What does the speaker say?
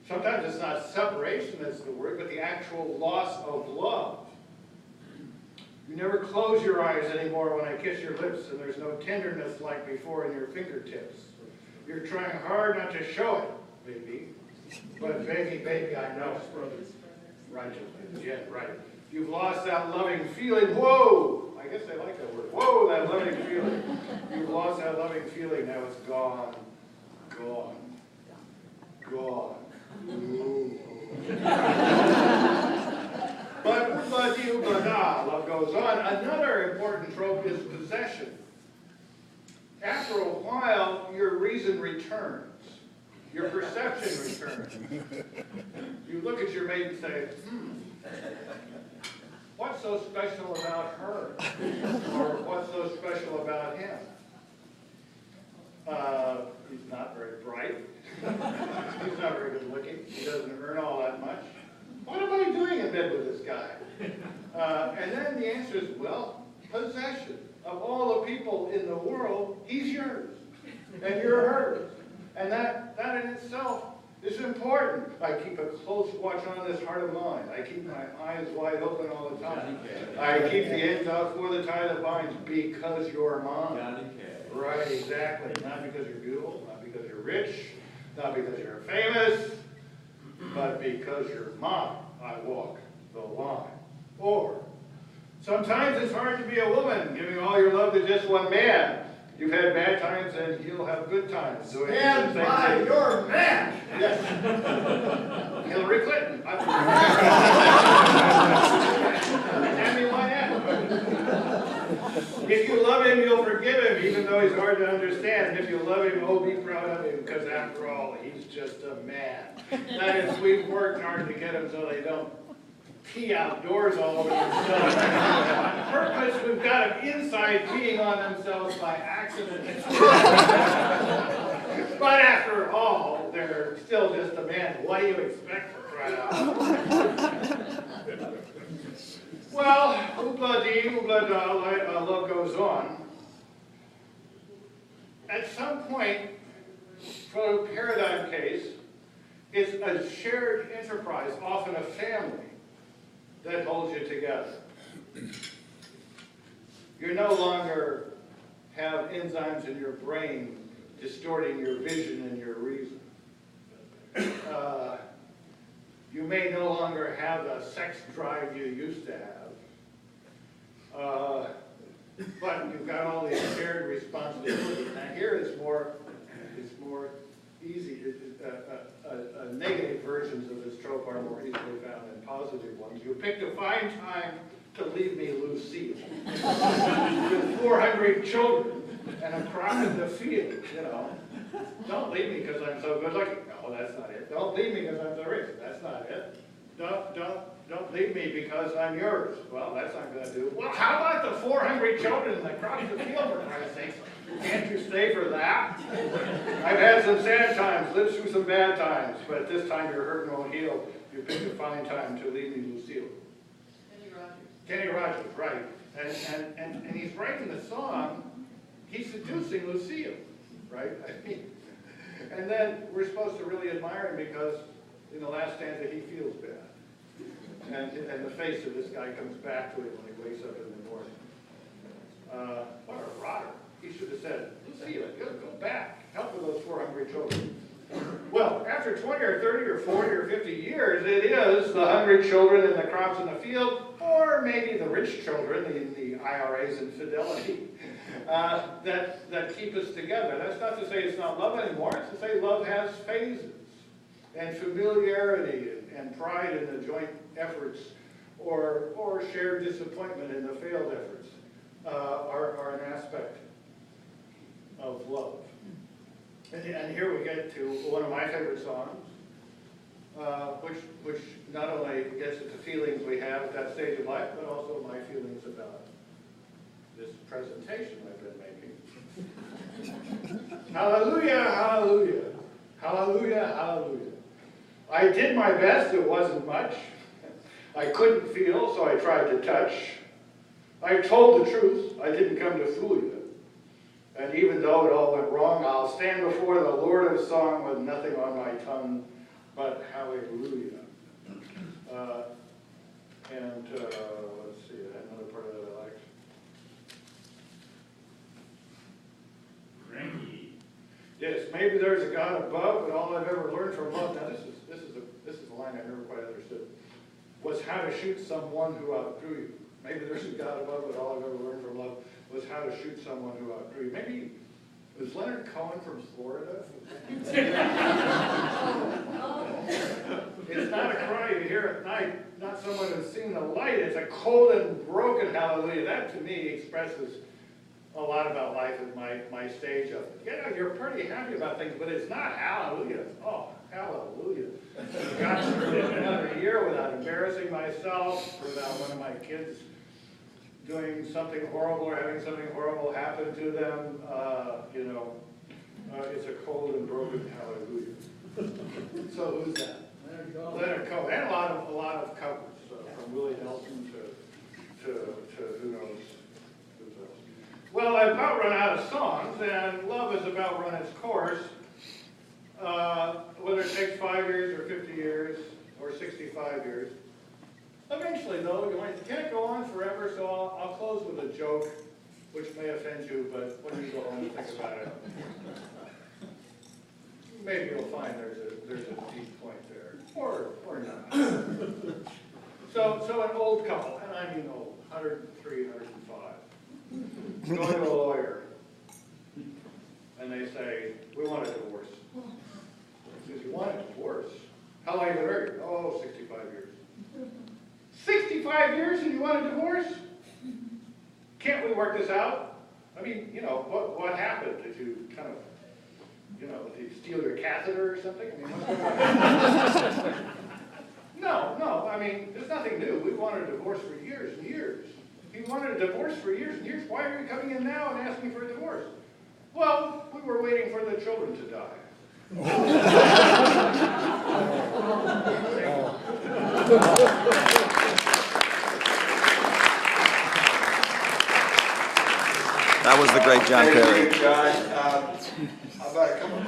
Sometimes it's not separation that's the word, but the actual loss of love. You never close your eyes anymore when I kiss your lips, and there's no tenderness like before in your fingertips. You're trying hard not to show it, baby. But baby, I know. Right, yeah, right. You've lost that loving feeling. Whoa! I guess I like that word. Whoa, that loving feeling. You've lost that loving feeling. Now it's gone. Gone. Gone. Ooh. But love goes on. Another important trope is possession. After a while, your reason returns. Your perception returns. You look at your mate and say, what's so special about her? Or what's so special about him? He's not very bright. He's not very good looking. He doesn't earn all that much. What am I doing in bed with this guy? And then the answer is, well, possession. Of all the people in the world, he's yours. And you're hers. And that in itself is important. I keep a close watch on this heart of mine. I keep my eyes wide open all the time. I keep the ends out for the tie that binds because you're mine. Right, exactly. Not because you're beautiful, not because you're rich, not because you're famous, but because you're mine. I walk the line. Or sometimes it's hard to be a woman, giving all your love to just one man. You've had bad times and you'll have good times. So Stand by your man! Yes. Hillary Clinton. Hand me my hand. If you love him, you'll forgive him, even though he's hard to understand. If you love him, oh, be proud of him, because after all, he's just a man. That is, we've worked hard to get him so they don't pee outdoors all over themselves. On purpose, we've got them inside peeing on themselves by accident. But after all, they're still just a man. What do you expect for crying out loud? Well, oobla-dee, oobla-da, love goes on. At some point, for a paradigm case, it's a shared enterprise, often a family, that holds you together. You no longer have enzymes in your brain distorting your vision and your reason. You may no longer have the sex drive you used to have. But you've got all these shared responsibilities. Now here it's more easy. Negative versions of this trope are more easily found than positive ones. You picked a fine time to leave me, Lucille, with 400 children and a crop in the field, you know. Don't leave me because I'm so good looking. No, that's not it. Don't leave me because I'm so rich. That's not it. Don't leave me because I'm yours. Well, that's not going to do. Well, how about the 400 children that crossed the field, for Christ's sake? Can't you stay for that? I've had some sad times, lived through some bad times, but this time your hurt won't heal. You picked a fine time to leave me, Lucille. Kenny Rogers, right. And he's writing the song, he's seducing Lucille, right? I mean, and then we're supposed to really admire him because in the last stanza he feels bad. And the face of this guy comes back to him when he wakes up in the morning. What a rotter. He should have said, Lucille, go back. Help with those 400 children. Well, after 20 or 30 or 40 or 50 years, it is the 100 children and the crops in the field, or maybe the rich children, the IRAs and Fidelity, that keep us together. That's not to say it's not love anymore. It's to say love has phases. And familiarity and pride in the joint efforts or shared disappointment in the failed efforts are an aspect of love. And here we get to one of my favorite songs, which not only gets at the feelings we have at that stage of life, but also my feelings about this presentation I've been making. Hallelujah, hallelujah, hallelujah, hallelujah. I did my best, it wasn't much. I couldn't feel, so I tried to touch. I told the truth, I didn't come to fool you. And even though it all went wrong, I'll stand before the Lord of Song with nothing on my tongue but hallelujah. Let's see, another part of that I liked. Cranky. Yes, maybe there's a God above, but all I've ever learned from love, now this is a line I never quite understood, was how to shoot someone who outdrew you. Maybe there's a God above, but all I've ever learned from love was how to shoot someone who outdrew you. Maybe, was Leonard Cohen from Florida? It's not a cry you hear at night, not someone who's seen the light. It's a cold and broken hallelujah. That to me expresses a lot about life at my stage of it. Yeah, you're pretty happy about things, but it's not hallelujah. Oh, hallelujah. Got through another year without embarrassing myself, without one of my kids doing something horrible or having something horrible happen to them. It's a cold and broken hallelujah. So who's that? Leonard Cohen. And a lot of covers, from Willie Nelson to who knows. Well, I've about run out of songs, and love has about run its course. Whether it takes 5 years or 50 years or 65 years. Eventually, though, you can't go on forever, so I'll close with a joke, which may offend you, but when you go home and think about it, maybe you'll find there's a deep point there, or not. So an old couple, and I mean old, 103, 105, go to a lawyer, and they say, we want a divorce. He says, you want a divorce? How long have you been married? Oh, 65 years. 65 years and you want a divorce? Can't we work this out? I mean, what happened? Did you kind of, did you steal your catheter or something? I mean, what's going on? No, I mean, there's nothing new. We wanted a divorce for years and years. If you wanted a divorce for years and years, why are you coming in now and asking for a divorce? Well, we were waiting for the children to die. That was the great John Perry. Thank you, John. How about a couple